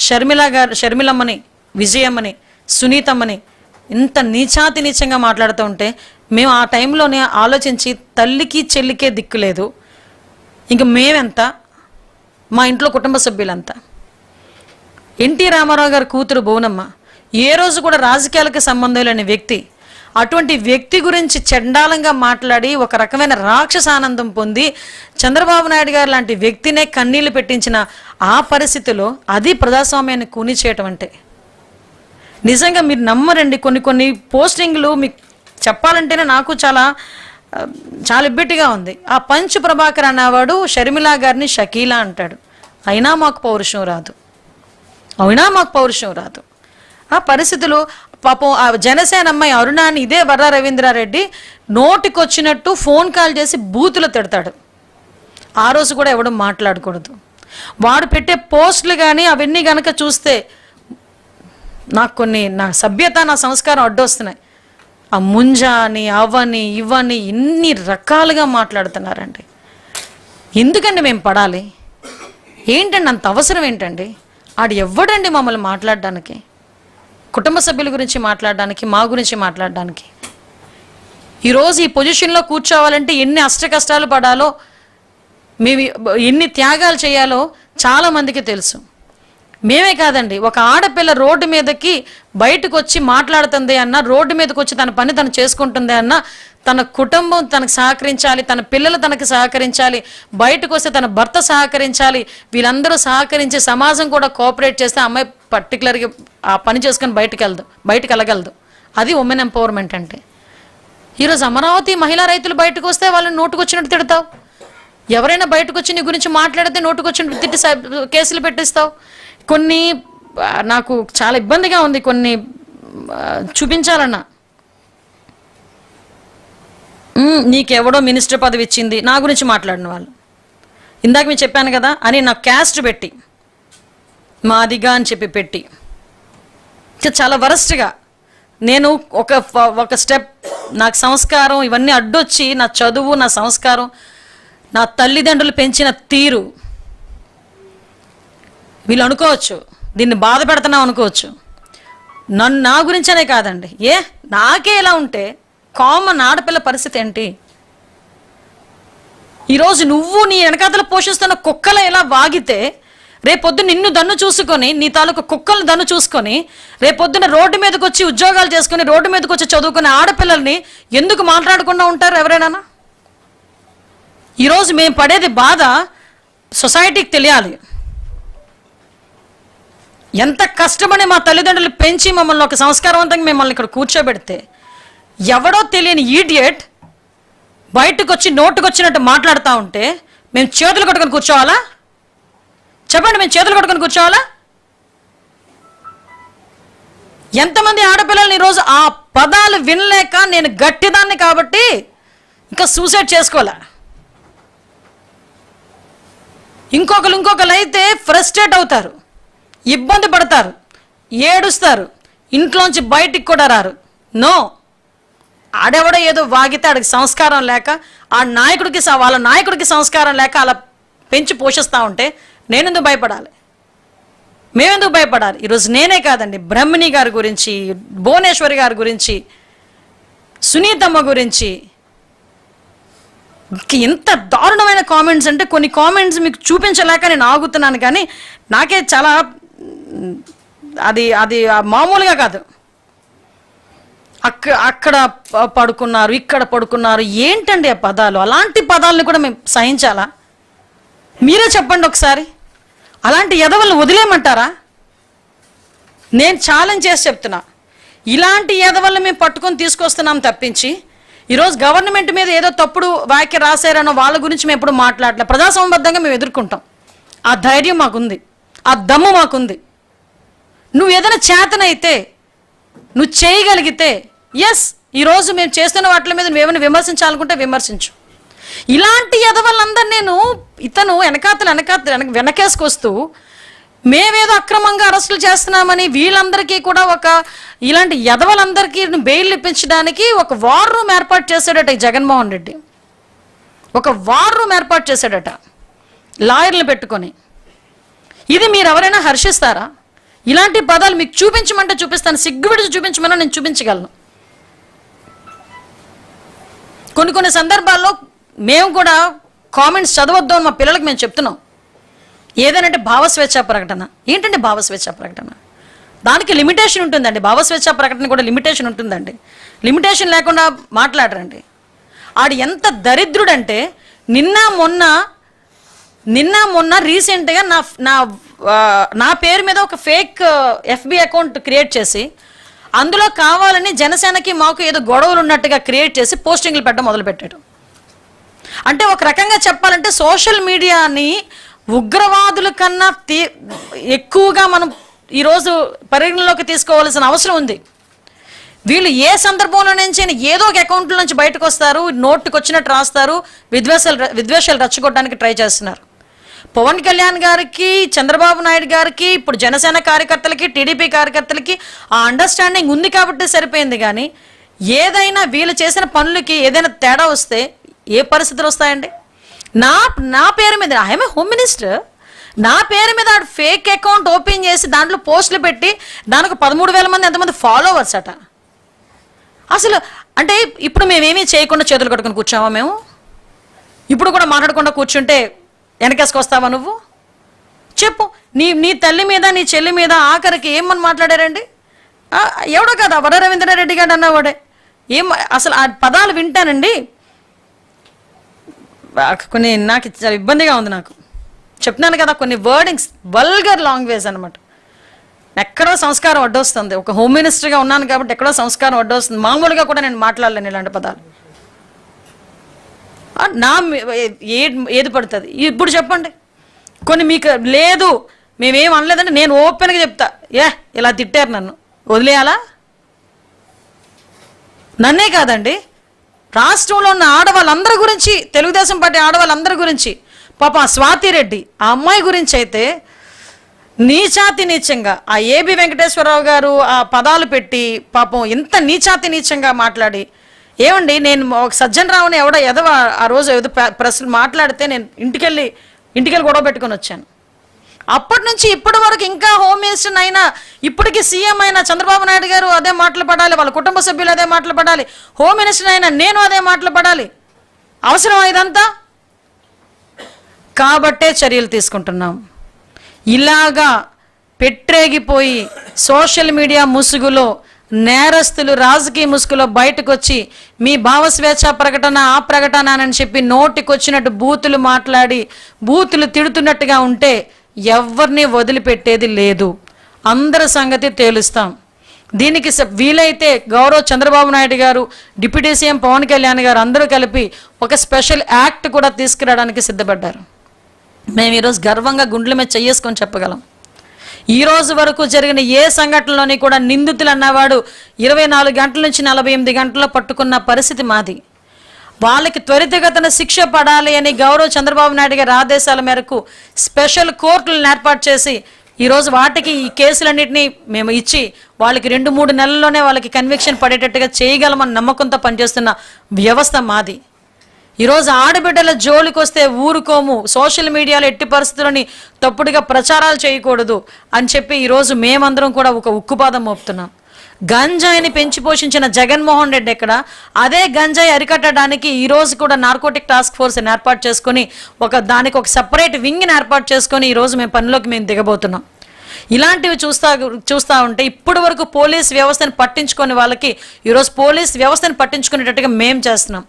షర్మిలమ్మని, విజయమ్మని, సునీతమ్మని ఇంత నీచంగా మాట్లాడుతూ ఉంటే మేము ఆ టైంలోనే ఆలోచించి తల్లికి చెల్లికే దిక్కు లేదు, ఇంక మేమెంత, మా ఇంట్లో కుటుంబ సభ్యులంతా. ఎన్టీ రామారావు గారి కూతురు భువనమ్మ ఏ రోజు కూడా రాజకీయాలకు సంబంధం లేని వ్యక్తి. అటువంటి వ్యక్తి గురించి చండాలంగా మాట్లాడి ఒక రకమైన రాక్షసానందం పొంది చంద్రబాబు నాయుడు గారు లాంటి వ్యక్తినే కన్నీళ్లు పెట్టించిన ఆ పరిస్థితిలో అది ప్రజాస్వామ్యాన్ని కూని చేయటం అంటే నిజంగా మీరు నమ్మరండి. కొన్ని పోస్టింగ్లు మీకు చెప్పాలంటేనే నాకు చాలా ఇబ్బెట్టిగా ఉంది. ఆ పంచు ప్రభాకర్ అన్నవాడు షర్మిల గారిని షకీలా అంటాడు, అయినా మాకు పౌరుషం రాదు. ఆ పరిస్థితులు పాపం ఆ జనసేన అమ్మాయి అరుణాని ఇదే వర్రా రవీంద్రారెడ్డి నోటికొచ్చినట్టు ఫోన్ కాల్ చేసి బూతులు తిడతాడు. ఆ రోజు కూడా ఎవడం మాట్లాడకూడదు. వాడు పెట్టే పోస్టులు కానీ అవన్నీ కనుక చూస్తే నాకు నా సభ్యత, నా సంస్కారం అడ్డొస్తున్నాయి. ఆ ముంజా అని, అవని, ఇవని ఇన్ని రకాలుగా మాట్లాడుతున్నారండి. ఎందుకండి మేము పడాలి? ఏంటండి అంత అవసరం ఏంటండి? ఆడు ఎవ్వడండి మమ్మల్ని మాట్లాడడానికి, కుటుంబ సభ్యుల గురించి మాట్లాడడానికి, మా గురించి మాట్లాడడానికి? ఈరోజు ఈ పొజిషన్లో కూర్చోవాలంటే ఎన్ని అష్ట కష్టాలు పడాలో, మేము ఎన్ని త్యాగాలు చేయాలో చాలామందికి తెలుసు. మేమే కాదండి, ఒక ఆడపిల్ల రోడ్డు మీదకి బయటకు వచ్చి మాట్లాడుతుంది అన్న, రోడ్డు మీదకి వచ్చి తన పని తను చేసుకుంటుంది అన్న, తన కుటుంబం తనకు సహకరించాలి, తన పిల్లలు తనకు సహకరించాలి, బయటకు వస్తే తన భర్త సహకరించాలి, వీళ్ళందరూ సహకరించి సమాజం కూడా కోఆపరేట్ చేస్తే అమ్మాయి పర్టికులర్గా ఆ పని చేసుకొని బయటకు వెళ్ళగలదు. అది ఉమెన్ ఎంపవర్మెంట్ అంటే. ఈరోజు అమరావతి మహిళా రైతులు బయటకు వస్తే వాళ్ళని నోటుకొచ్చినట్టు తిడతావు. ఎవరైనా బయటకు వచ్చి నీ గురించి మాట్లాడితే నోటుకొచ్చినట్టు తిట్టి కేసులు పెట్టిస్తావు. కొన్ని నాకు చాలా ఇబ్బందిగా ఉంది, కొన్ని చూపించాలన్నా. నీకెవడో మినిస్టర్ పదవి ఇచ్చింది, నా గురించి మాట్లాడిన వాళ్ళు, ఇందాక నేను చెప్పాను కదా అని నాకు క్యాస్ట్ పెట్టి, మాదిగా అని చెప్పి పెట్టి, చాలా వరస్ట్గా నేను ఒక స్టెప్, నాకు సంస్కారం ఇవన్నీ అడ్డొచ్చి నా చదువు, నా సంస్కారం, నా తల్లిదండ్రులు పెంచిన తీరు, వీళ్ళు అనుకోవచ్చు దీన్ని బాధ పెడుతున్నావు అనుకోవచ్చు. నా గురించనే కాదండి, నాకే ఇలా ఉంటే కామన్ ఆడపిల్ల పరిస్థితి ఏంటి? ఈరోజు నువ్వు నీ వెనకాతలు పోషిస్తున్న కుక్కలు ఎలా వాగితే రేపొద్దు నిన్ను దన్ను చూసుకొని, నీ తాలూకు కుక్కలను దన్ను చూసుకొని రేపొద్దున రోడ్డు మీదకి వచ్చి ఉద్యోగాలు చేసుకొని, రోడ్డు మీదకి వచ్చి చదువుకునే ఆడపిల్లల్ని ఎందుకు మాట్లాడకుండా ఉంటారు ఎవరైనా? ఈరోజు మేము పడేది బాధ సొసైటీకి తెలియాలి. ఎంత కష్టమని మా తల్లిదండ్రులు పెంచి మమ్మల్ని ఒక సంస్కారవంతంగా మిమ్మల్ని ఇక్కడ కూర్చోబెడితే ఎవడో తెలియని ఈడియట్ బయటకు వచ్చి నోటుకొచ్చినట్టు మాట్లాడుతూ ఉంటే మేము చేతులు కట్టుకొని కూర్చోవాలా? చెప్పండి, మేము చేతులు కట్టుకొని కూర్చోవాలా? ఎంతమంది ఆడపిల్లల్ని ఈరోజు ఆ పదాలు వినలేక నేను గట్టిదాన్ని కాబట్టి ఇంకా సూసైడ్ చేసుకోలే. ఇంకొకరు అయితే ఫ్రస్ట్రేట్ అవుతారు, ఇబ్బంది పడతారు, ఏడుస్తారు, ఇంట్లోంచి బయటికి కూడా రారు. నో, ఆడెవడో ఏదో వాగితే ఆడికి సంస్కారం లేక, ఆ నాయకుడికి వాళ్ళ నాయకుడికి సంస్కారం లేక అలా పెంచి పోషిస్తూ ఉంటే నేనెందుకు భయపడాలి? మేమెందుకు భయపడాలి? ఈరోజు నేనే కాదండి, బ్రహ్మిణి గారి గురించి, భువనేశ్వరి గారి గురించి, సునీతమ్మ గురించి ఎంత దారుణమైన కామెంట్స్ అంటే కొన్ని కామెంట్స్ మీకు చూపించలేక నేను ఆగుతున్నాను. కానీ నాకే చాలా అది మామూలుగా కాదు. అక్కడ పడుకున్నారు, ఇక్కడ పడుకున్నారు. ఏంటండి ఆ పదాలు? అలాంటి పదాలను కూడా మేము సహించాలా? మీరే చెప్పండి ఒకసారి. అలాంటి ఎదవలను వదిలేయమంటారా? నేను ఛాలెంజ్ చేసి చెప్తున్నా, ఇలాంటి ఎదవలను మేము పట్టుకొని తీసుకొస్తున్నాం తప్పించి ఈరోజు గవర్నమెంట్ మీద ఏదో తప్పుడు వ్యాఖ్య రాశారనో వాళ్ళ గురించి మేము ఎప్పుడు మాట్లాడలే. ప్రజాసంబద్ధంగా మేము ఎదుర్కొంటాం. ఆ ధైర్యం మాకుంది, ఆ దమ్ము మాకుంది. నువ్వు ఏదైనా చేతనైతే, నువ్వు చేయగలిగితే ఎస్, ఈరోజు మేము చేస్తున్న వాటి మీద నువ్వేమైనా విమర్శించాలనుకుంటే విమర్శించు. ఇలాంటి ఎదవలందరూ ఇతను వెనకేసుకొస్తూ మేమేదో అక్రమంగా అరెస్టులు చేస్తున్నామని వీళ్ళందరికీ కూడా ఇలాంటి ఎదవలందరికీ బెయిల్ ఇప్పించడానికి ఒక వార్ రూమ్ ఏర్పాటు చేశాడట ఈ జగన్మోహన్ రెడ్డి. ఒక వార్ రూమ్ ఏర్పాటు చేశాడట లాయర్లు పెట్టుకొని. ఇది మీరు ఎవరైనా హర్షిస్తారా? ఇలాంటి పదాలు మీకు చూపించమంటే చూపిస్తాను, సిగ్గు విడిచి చూపించమన్నా నేను చూపించగలను. కొన్ని సందర్భాల్లో మేము కూడా కామెంట్స్ చదవద్దు అని మా పిల్లలకు మేము చెప్తున్నాం. ఏదైనా భావస్వేచ్ఛా ప్రకటన. ఏంటంటే భావస్వేచ్ఛా ప్రకటన? దానికి లిమిటేషన్ ఉంటుందండి. భావస్వేచ్ఛా ప్రకటన కూడా లిమిటేషన్ ఉంటుందండి. లిమిటేషన్ లేకుండా మాట్లాడరండి. ఆడు ఎంత దరిద్రుడంటే నిన్న మొన్న రీసెంట్గా నా పేరు మీద ఒక ఫేక్ FB అకౌంట్ క్రియేట్ చేసి అందులో కావాలని జనసేనకి మాకు ఏదో గొడవలు ఉన్నట్టుగా క్రియేట్ చేసి పోస్టింగ్లు పెట్టడం మొదలుపెట్టాడు. అంటే ఒక రకంగా చెప్పాలంటే సోషల్ మీడియాని ఉగ్రవాదుల కన్నా ఎక్కువగా మనం ఈరోజు పరిగణలోకి తీసుకోవాల్సిన అవసరం ఉంది. వీళ్ళు ఏ సందర్భంలో నుంచి ఏదో ఒక అకౌంట్ల నుంచి బయటకు వస్తారు, నోటుకు వచ్చినట్టు రాస్తారు, విద్వేషాలు రెచ్చగొట్టడానికి ట్రై చేస్తున్నారు. పవన్ కళ్యాణ్ గారికి, చంద్రబాబు నాయుడు గారికి, ఇప్పుడు జనసేన కార్యకర్తలకి, టీడీపీ కార్యకర్తలకి ఆ అండర్స్టాండింగ్ ఉంది కాబట్టి సరిపోయింది. కానీ ఏదైనా వీళ్ళు చేసిన పనులకి ఏదైనా తేడా వస్తే ఏ పరిస్థితులు వస్తాయండి? నా పేరు మీద, ఐఎమ్ ఏ హోమ్ మినిస్టర్, నా పేరు మీద ఫేక్ అకౌంట్ ఓపెన్ చేసి దాంట్లో పోస్టులు పెట్టి దానికి 13,000 మంది ఎంతమంది ఫాలోవర్స్ అట. అసలు అంటే ఇప్పుడు మేమేమీ చేయకుండా చేతులు కట్టుకుని కూర్చోవా? మేము ఇప్పుడు కూడా మాట్లాడకుండా కూర్చుంటే వెనకేసుకొస్తావా నువ్వు? చెప్పు. నీ తల్లి మీద, నీ చెల్లి మీద ఆఖరికి ఏమని మాట్లాడారండి? ఎవడో కదా వర రవీంద్రారెడ్డి గారు అన్నవాడే. అసలు ఆ పదాలు వింటానండి, నాకు చాలా ఇబ్బందిగా ఉంది. నాకు చెప్తున్నాను కదా, కొన్ని వర్డింగ్స్ వల్గర్ లాంగ్వేజ్ అనమాట. ఎక్కడో సంస్కారం అడ్డొస్తుంది. ఒక హోమ్ మినిస్టర్గా ఉన్నాను కాబట్టి ఎక్కడో సంస్కారం అడ్డొస్తుంది. మామూలుగా కూడా నేను మాట్లాడలేను ఇలాంటి పదాలు. ఏది పడుతుంది? ఇప్పుడు చెప్పండి. కొన్ని మీకు లేదు, మేమేం అనలేదంటే నేను ఓపెన్గా చెప్తా, ఇలా తిట్టారు నన్ను, వదిలేయాలా? నన్నే కాదండి, రాష్ట్రంలో ఉన్న ఆడవాళ్ళందరి గురించి, తెలుగుదేశం పార్టీ ఆడవాళ్ళందరి గురించి, పాపం స్వాతి రెడ్డి ఆ అమ్మాయి గురించి అయితే నీచాతి నీచంగా ఆ ఏబి వెంకటేశ్వరరావు గారు ఆ పదాలు పెట్టి పాపం ఎంత నీచాతి నీచంగా మాట్లాడి, ఏమండి నేను ఒక సజ్జన్ రావుని ఎదవ ఆ రోజు ఏదో ప్రశ్నలు మాట్లాడితే నేను ఇంటికెళ్ళి గొడవ పెట్టుకొని వచ్చాను. అప్పటి నుంచి ఇప్పటి వరకు ఇంకా హోమ్ మినిస్టర్ అయినా, ఇప్పటికీ సీఎం అయినా చంద్రబాబు నాయుడు గారు అదే మాటలు పడాలి, వాళ్ళ కుటుంబ సభ్యులు అదే మాటలు పడాలి, హోమ్ మినిస్టర్ అయినా నేను అదే మాటలు పడాలి. అవసరం ఇదంతా? కాబట్టే చర్యలు తీసుకుంటున్నాం. ఇలాగా పెట్టేగిపోయి సోషల్ మీడియా ముసుగులో నేరస్తులు రాజకీయ ముసుగులో బయటకు వచ్చి మీ భావస్వేచ్ఛ ప్రకటన ఆ ప్రకటన అని చెప్పి నోటికొచ్చినట్టు బూతులు మాట్లాడి బూతులు తిడుతున్నట్టుగా ఉంటే ఎవరిని వదిలిపెట్టేది లేదు. అందరి సంగతి తేలుస్తాం. దీనికి వీలైతే గౌరవ చంద్రబాబు నాయుడు గారు, డిప్యూటీ సీఎం పవన్ కళ్యాణ్ గారు అందరూ కలిపి ఒక స్పెషల్ యాక్ట్ కూడా తీసుకురావడానికి సిద్ధపడ్డారు. మేము ఈరోజు గర్వంగా గుండెల మీద చేసుకొని చెప్పగలం. ఈ రోజు వరకు జరిగిన ఏ సంఘటనలోని కూడా నిందితులు అన్నవాడు 24 గంటల నుంచి 48 గంటల్లో పట్టుకున్న పరిస్థితి మాది. వాళ్ళకి త్వరితగతిన శిక్ష పడాలి అని గౌరవ చంద్రబాబు నాయుడు గారి ఆదేశాల మేరకు స్పెషల్ కోర్టులను ఏర్పాటు చేసి ఈరోజు వాటికి ఈ కేసులన్నింటినీ మేము ఇచ్చి వాళ్ళకి 2-3 నెలల్లోనే వాళ్ళకి కన్విక్షన్ పడేటట్టుగా చేయగలమని నమ్మకంతో పనిచేస్తున్న వ్యవస్థ మాది. ఈరోజు ఆడబిడ్డల జోలికి వస్తే ఊరుకోము, సోషల్ మీడియాలో ఎట్టి పరిస్థితులని తప్పుడుగా ప్రచారాలు చేయకూడదు అని చెప్పి ఈరోజు మేమందరం కూడా ఒక ఉక్కుపాదం మోపుతున్నాం. గంజాయిని పెంచి పోషించిన జగన్మోహన్ రెడ్డి ఎక్కడ? అదే గంజాయి అరికట్టడానికి ఈరోజు కూడా నార్కోటిక్ టాస్క్ ఫోర్స్ని ఏర్పాటు చేసుకొని దానికి ఒక సపరేట్ వింగ్ని ఏర్పాటు చేసుకొని ఈరోజు మేము పనిలోకి దిగబోతున్నాం. ఇలాంటివి చూస్తూ ఉంటే ఇప్పటి వరకు పోలీస్ వ్యవస్థను పట్టించుకొని వాళ్ళకి ఈరోజు పోలీస్ వ్యవస్థను పట్టించుకునేటట్టుగా మేము చేస్తున్నాం.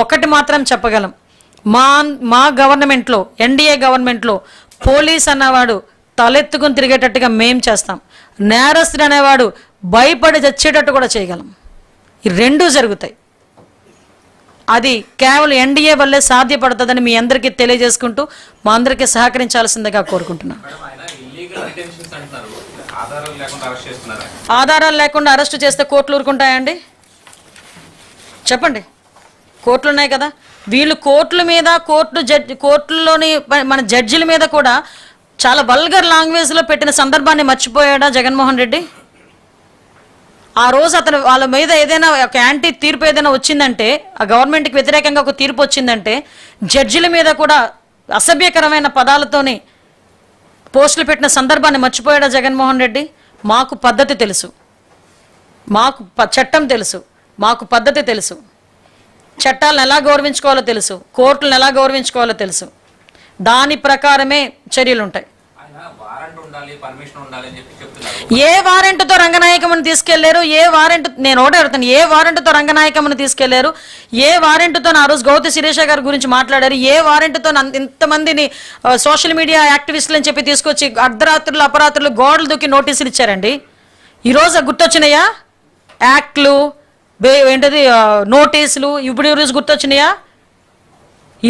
ఒకటి మాత్రం చెప్పగలం, మా గవర్నమెంట్లో, ఎన్డీఏ గవర్నమెంట్లో పోలీస్ అన్నవాడు తలెత్తుకుని తిరిగేటట్టుగా మేం చేస్తాం. నేరస్తుడు అనేవాడు భయపడి చచ్చేటట్టు కూడా చేయగలం. ఈ రెండూ జరుగుతాయి. అది కేవలం ఎన్డీఏ వల్లే సాధ్యపడుతుందని మీ అందరికీ తెలియజేసుకుంటూ మా అందరికీ సహకరించాల్సిందిగా కోరుకుంటున్నాను. ఆధారాలు లేకుండా అరెస్ట్ చేస్తే కోర్టులు ఊరుకుంటాయండి? చెప్పండి. కోర్టులు ఉన్నాయి కదా, వీళ్ళు కోర్టుల మీద కోర్టుల్లోని మన జడ్జిల మీద కూడా చాలా వల్గర్ లాంగ్వేజ్లో పెట్టిన సందర్భాన్ని మర్చిపోయాడా జగన్మోహన్ రెడ్డి? ఆ రోజు అతను వాళ్ళ మీద ఏదైనా ఒక యాంటీ తీర్పు ఏదైనా వచ్చిందంటే, ఆ గవర్నమెంట్కి వ్యతిరేకంగా ఒక తీర్పు వచ్చిందంటే జడ్జిల మీద కూడా అసభ్యకరమైన పదాలతోని పోస్టులు పెట్టిన సందర్భాన్ని మర్చిపోయాడా జగన్మోహన్ రెడ్డి? మాకు పద్ధతి తెలుసు, మాకు చట్టం తెలుసు, మాకు పద్ధతి తెలుసు, చట్టాలను ఎలా గౌరవించుకోవాలో తెలుసు, కోర్టులను ఎలా గౌరవించుకోవాలో తెలుసు. దాని ప్రకారమే చర్యలు ఉంటాయి. ఏ వారెంట్తో రంగనాయకమ్మని తీసుకెళ్లారు? నేను ఒకటే అడుగుతాను, ఏ వారెంట్తో రంగనాయకమ్మని తీసుకెళ్లారు? ఏ వారెంట్తో ఆ రోజు గౌతి శిరీష గారి గురించి మాట్లాడారు? ఏ వారెంట్తో ఇంతమందిని సోషల్ మీడియా యాక్టివిస్టులు అని చెప్పి తీసుకొచ్చి అర్ధరాత్రులు అపరాత్రులు గోడలు దూకి నోటీసులు ఇచ్చారండి? ఈరోజు గుర్తొచ్చినాయా యాక్ట్లు, ఏంటది నోటీసులు? ఇప్పుడు ఈరోజు గుర్తొచ్చినాయా?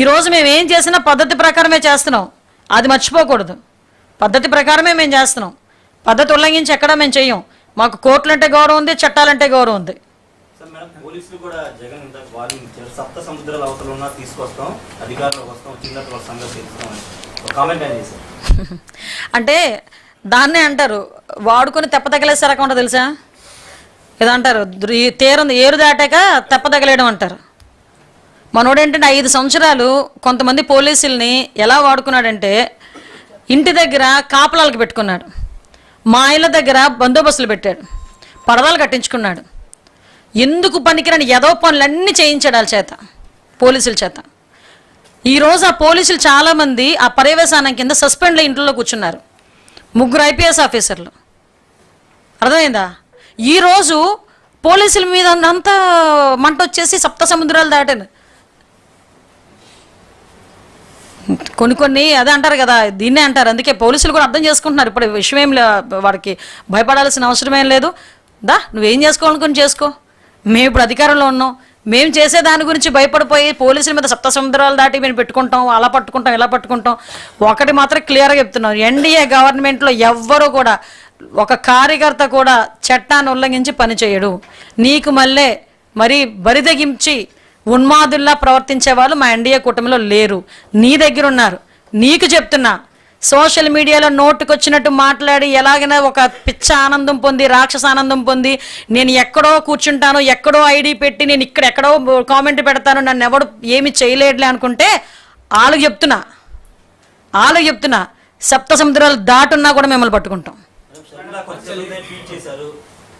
ఈరోజు మేము ఏం చేసినా పద్ధతి ప్రకారమే చేస్తున్నాం, అది మర్చిపోకూడదు. పద్ధతి ప్రకారమే మేము చేస్తున్నాం, పద్ధతి ఉల్లంఘించి ఎక్కడా మేము చెయ్యం. మాకు కోర్టులంటే గౌరవం ఉంది, చట్టాలంటే గౌరవం ఉంది. అంటే దాన్నే అంటారు వాడుకొని తెప్ప తగిలేసే రకం ఉంటుంది తెలుసా? ఏదంటారు, ఏరు దాటాక తెప్ప తగిలేయడం అంటారు. మనోడేంటంటే 5 సంవత్సరాలు కొంతమంది పోలీసుల్ని ఎలా వాడుకున్నాడంటే ఇంటి దగ్గర కాపలాలకు పెట్టుకున్నాడు, మా ఇళ్ళ దగ్గర బందోబస్తులు పెట్టాడు, పరదాలు కట్టించుకున్నాడు. ఎందుకు పనికిరాని ఎదో పనులన్నీ చేయించాడు వాళ్ళ చేత, పోలీసుల చేత. ఈరోజు ఆ పోలీసులు చాలామంది ఆ పర్యవేశానం కింద సస్పెండ్లో ఇంట్లో కూర్చున్నారు, 3 IPS ఆఫీసర్లు. అర్థమైందా? ఈరోజు పోలీసుల మీద అంతా మంట వచ్చేసి సప్త సముద్రాలు దాటాను. కొన్ని అదే అంటారు కదా, దీన్నే అంటారు. అందుకే పోలీసులు కూడా అర్థం చేసుకుంటున్నారు. ఇప్పుడు విషయం ఏం వాడికి భయపడాల్సిన అవసరమేం లేదు. నువ్వేం చేసుకోవాలనుకుని చేసుకో, మేము ఇప్పుడు అధికారంలో ఉన్నాం, మేము చేసే దాని గురించి భయపడిపోయి పోలీసుల మీద సప్త సముద్రాలు దాటి మేము పెట్టుకుంటాం, అలా పట్టుకుంటాం, ఇలా పట్టుకుంటాం. ఒకటి మాత్రం క్లియర్గా చెప్తున్నాం, ఎన్డీఏ గవర్నమెంట్లో ఎవ్వరూ కూడా ఒక కార్యకర్త కూడా చట్టాన్ని ఉల్లంఘించి పనిచేయడు. నీకు మరీ బరిదగించి ఉన్మాదుల్లా ప్రవర్తించే వాళ్ళు మా ఎన్డీఏ కూటమిలో లేరు, నీ దగ్గర ఉన్నారు. నీకు చెప్తున్నా, సోషల్ మీడియాలో నోటుకొచ్చినట్టు మాట్లాడి ఎలాగైనా ఒక పిచ్చ ఆనందం పొంది, రాక్షస ఆనందం పొంది, నేను ఎక్కడో కూర్చుంటాను, ఎక్కడో ఐడి పెట్టి నేను ఎక్కడో కామెంట్ పెడతాను, నన్ను ఎవడు ఏమి చేయలేడులే అనుకుంటే వాళ్ళకి చెప్తున్నా సప్త సముద్రాలు దాటున్నా కూడా మిమ్మల్ని పట్టుకుంటాం.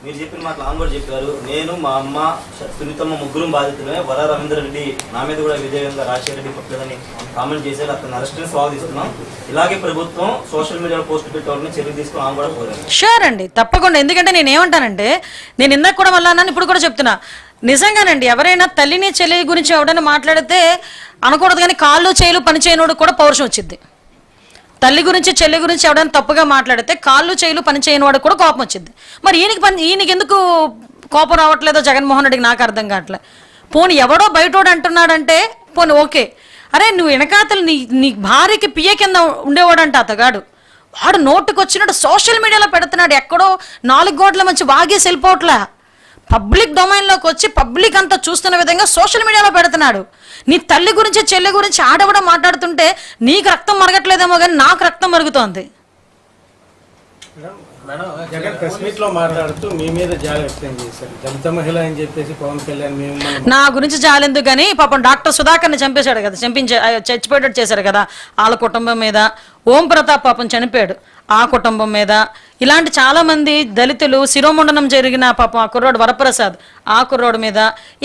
మీరు చెప్పిన మాట లాంగ్ కూడా చెప్పారు. నేను, మా అమ్మ, సునీతమ్మ ముగ్గురు బాధితులమే. వర రవీంద్ర రెడ్డి నా మీద కూడా విధేయంగా రాజశేఖర రెడ్డి పట్టలేదని కామెంట్ చేశారు. అతను అరెస్ట్ని స్వాగతిస్తున్నాం. ఇలాగే ప్రభుత్వం సోషల్ మీడియాలో పోస్ట్ పెట్టేవాళ్ళని చర్యలు తీసుకుని ఆమె కూడా కోరారు. షూర్ అండి, తప్పకుండా. ఎందుకంటే నేను ఏమంటానంటే, నేను ఇందాక కూడా మళ్ళీ అన్నాను, ఇప్పుడు కూడా చెప్తున్నా, నిజంగానండి ఎవరైనా తల్లిని చెల్లి గురించి ఎవడైనా మాట్లాడితే అనకూడదు, కానీ కాళ్ళు చేలు పని చేయనోడు కూడా పౌరుషం వచ్చింది. తల్లి గురించి చెల్లి గురించి ఎవడైనా తప్పుగా మాట్లాడితే కాళ్ళు చేయులు పని చేయని వాడికి కూడా కోపం వచ్చింది. మరి ఈయనకి ఎందుకు కోపం రావట్లేదో జగన్మోహన్ రెడ్డికి నాకు అర్థం కావట్లే. పోనీ ఎవడో బయటోడు అంటున్నాడంటే పోనీ ఓకే, అరే నువ్వు వెనకాతలు నీ భార్యకి పియ్య కింద ఉండేవాడంట అతగాడు, వాడు నోటుకు వచ్చినట్టు సోషల్ మీడియాలో పెడుతున్నాడు, ఎక్కడో 4 గోడల మంచి వాగేసి వెళ్ళిపోవట్లే, పబ్లిక్ డొమైన్లోకి వచ్చి పబ్లిక్ అంతా చూస్తున్న విధంగా సోషల్ మీడియాలో పెడుతున్నాడు. నీ తల్లి గురించి చెల్లి గురించి ఆడవడం మాట్లాడుతుంటే నీకు రక్తం మరగట్లేదేమో కానీ నాకు రక్తం మరుగుతోంది. జగన్ ప్రెస్ మీట్ లో మాట్లాడుతూ మీ మీద జాలి వ్యక్తం చేశారు, దళిత మహిళ అని చెప్పేసి పవన్ కళ్యాణ్ నా గురించి జాలెందుకు కానీ పాపం డాక్టర్ సుధాకర్ని చంపేశాడు కదా, చచ్చిపోయేటట్టు చేశారు కదా, వాళ్ళ కుటుంబం మీద. ఓం ప్రతాప్ పాపం చనిపోయాడు, ఆ కుటుంబం మీద. ఇలాంటి చాలామంది దళితులు శిరోముండనం జరిగిన పాపం ఆ కుర్రోడు వరప్రసాద్, ఆ కుర్రోడు మీద,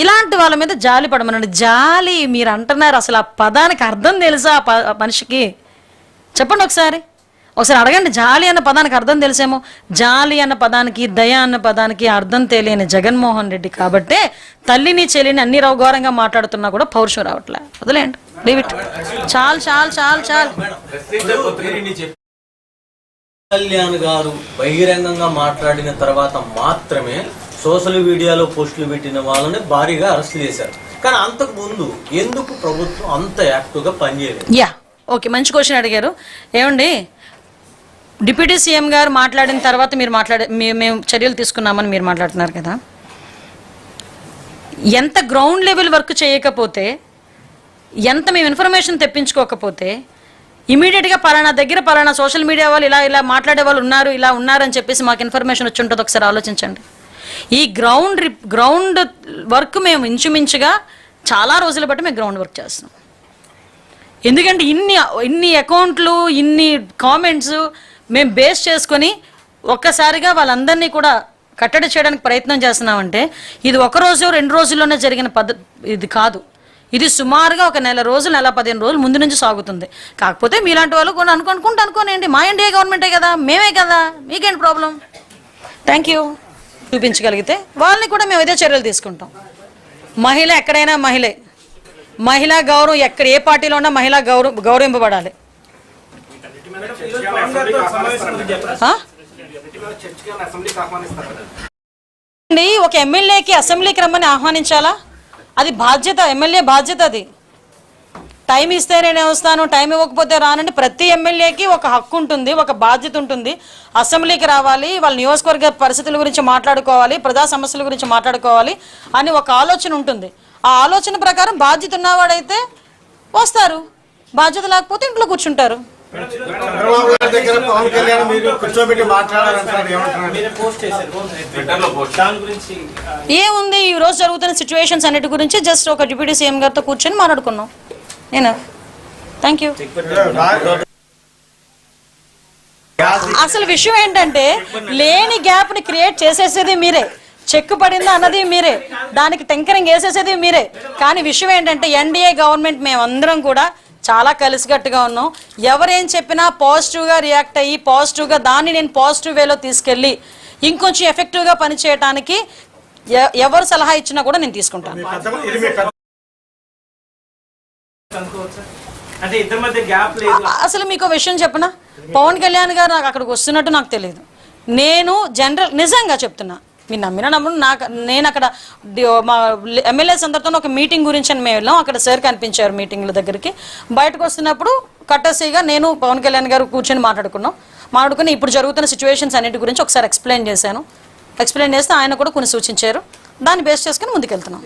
ఇలాంటి వాళ్ళ మీద జాలి పడమనండి. జాలి మీరు అంటున్నారు, అసలు ఆ పదానికి అర్థం తెలుసా ఆ మనిషికి? చెప్పండి ఒకసారి. ఒకసారి అడగండి. జాలి అన్న పదానికి అర్థం తెలిసేమో. జాలి అన్న పదానికి, దయ అన్న పదానికి అర్థం తెలియని జగన్మోహన్ రెడ్డి కాబట్టే తల్లిని చెల్లిని అన్ని రౌఘోరంగా మాట్లాడుతున్నా కూడా పౌరుషం రావట్లే. వదిలేండి, లీవ్ ఇట్. చాలు చాలు చాలు చాలు. కళ్యాణ్ గారు బహిరంగంగా మాట్లాడిన తర్వాత మాత్రమే సోషల్ మీడియాలో పోస్టులు పెట్టిన వాళ్ళని భారీగా అరెస్ట్ చేశారు. కానీ అంతకు ముందు ఎందుకు ప్రభుత్వం అంత యాక్టివ్గా పనిచేయలేదు? యా, ఓకే, మంచి క్వశ్చన్ అడిగారు. ఏమండి, డిప్యూటీ సీఎం గారు మాట్లాడిన తర్వాత మీరు మేము చర్యలు తీసుకున్నామని మీరు మాట్లాడుతున్నారు కదా. ఎంత గ్రౌండ్ లెవెల్ వర్క్ చేయకపోతే, ఎంత మేము ఇన్ఫర్మేషన్ తెప్పించుకోకపోతే ఇమీడియట్గా పలానా దగ్గర పలానా సోషల్ మీడియా వాళ్ళు ఇలా మాట్లాడే వాళ్ళు ఉన్నారు, ఇలా ఉన్నారని చెప్పేసి మాకు ఇన్ఫర్మేషన్ వచ్చి ఉంటుంది. ఒకసారి ఆలోచించండి. ఈ గ్రౌండ్ వర్క్ మేము ఇంచుమించుగా చాలా రోజుల బట్టి మేము గ్రౌండ్ వర్క్ చేస్తున్నాం. ఎందుకంటే ఇన్ని అకౌంట్లు, ఇన్ని కామెంట్స్ మేము బేస్ చేసుకొని ఒక్కసారిగా వాళ్ళందరినీ కూడా కట్టడి చేయడానికి ప్రయత్నం చేస్తున్నామంటే ఇది ఒక రోజు 2 రోజుల్లోనే జరిగిన పద్ధతి ఇది కాదు. ఇది సుమారుగా ఒక నెల రోజులు, నెల 15 రోజులు ముందు నుంచి సాగుతుంది. కాకపోతే మీలాంటి వాళ్ళు కూడా అనుకోనండి, మా ఎన్డీఏ గవర్నమెంటే కదా, మేమే కదా, మీకేంటి ప్రాబ్లం? Thank you. చూపించగలిగితే వాళ్ళని కూడా మేము ఇదే చర్యలు తీసుకుంటాం. మహిళ ఎక్కడైనా మహిళా గౌరవం ఎక్కడ ఏ పార్టీలో ఉన్నా మహిళా గౌరవింపబడాలి. ఒక ఎమ్మెల్యేకి అసెంబ్లీకి రమ్మని ఆహ్వానించాలా? అది బాధ్యత, ఎమ్మెల్యే బాధ్యత. అది టైం ఇస్తే నేను వస్తాను, టైం ఇవ్వకపోతే రానండి. ప్రతి ఎమ్మెల్యేకి ఒక హక్కు ఉంటుంది, ఒక బాధ్యత ఉంటుంది. అసెంబ్లీకి రావాలి, వాళ్ళ నియోజకవర్గ పరిస్థితుల గురించి మాట్లాడుకోవాలి, ప్రజా సమస్యల గురించి మాట్లాడుకోవాలి అని ఒక ఆలోచన ఉంటుంది. ఆ ఆలోచన ప్రకారం బాధ్యత ఉన్నవాడైతే వస్తారు, బాధ్యత లేకపోతే ఇంట్లో కూర్చుంటారు. ఏముంది, ఈ రోజు జరుగుతున్న సిచ్యువేషన్స్ అన్నిటి గురించి జస్ట్ ఒక డిప్యూటీ సీఎం గారితో కూర్చొని మాట్లాడుకున్నాం. నేను థ్యాంక్ యూ. అసలు విషయం ఏంటంటే లేని గ్యాప్ ని క్రియేట్ చేసేసేది మీరే, చెక్ పడిందా అన్నది మీరే, దానికి టెంకరింగ్ వేసేసేది మీరే. కానీ విషయం ఏంటంటే ఎన్డీఏ గవర్నమెంట్ మేమందరం కూడా చాలా కలిసికట్టుగా ఉన్నాం. ఎవరేం చెప్పినా పాజిటివ్గా రియాక్ట్ అయ్యి పాజిటివ్గా దాన్ని నేను పాజిటివ్ వేలో తీసుకెళ్ళి ఇంకొంచెం ఎఫెక్టివ్గా పనిచేయడానికి ఎవరు సలహా ఇచ్చినా కూడా నేను తీసుకుంటాను. అసలు మీకు విషయం చెప్పనా, పవన్ కళ్యాణ్ గారు నాకు అక్కడికి వస్తున్నట్టు నాకు తెలియదు. నేను నిజంగా చెప్తున్నా, మీరు నమ్మినప్పుడు నేను అక్కడ మా ఎమ్మెల్యేస్ అందరితో ఒక మీటింగ్ గురించి అని మేము వెళ్ళాం. అక్కడ సార్ కనిపించారు మీటింగ్ల దగ్గరికి. బయటకు వస్తున్నప్పుడు కట్టసీగా నేను పవన్ కళ్యాణ్ గారు కూర్చొని మాట్లాడుకుని ఇప్పుడు జరుగుతున్న సిచ్యువేషన్స్ అన్నిటి గురించి ఒకసారి ఎక్స్ప్లెయిన్ చేస్తే ఆయన కూడా కొన్ని సూచించారు. దాన్ని బేస్ చేసుకుని ముందుకెళ్తున్నాం.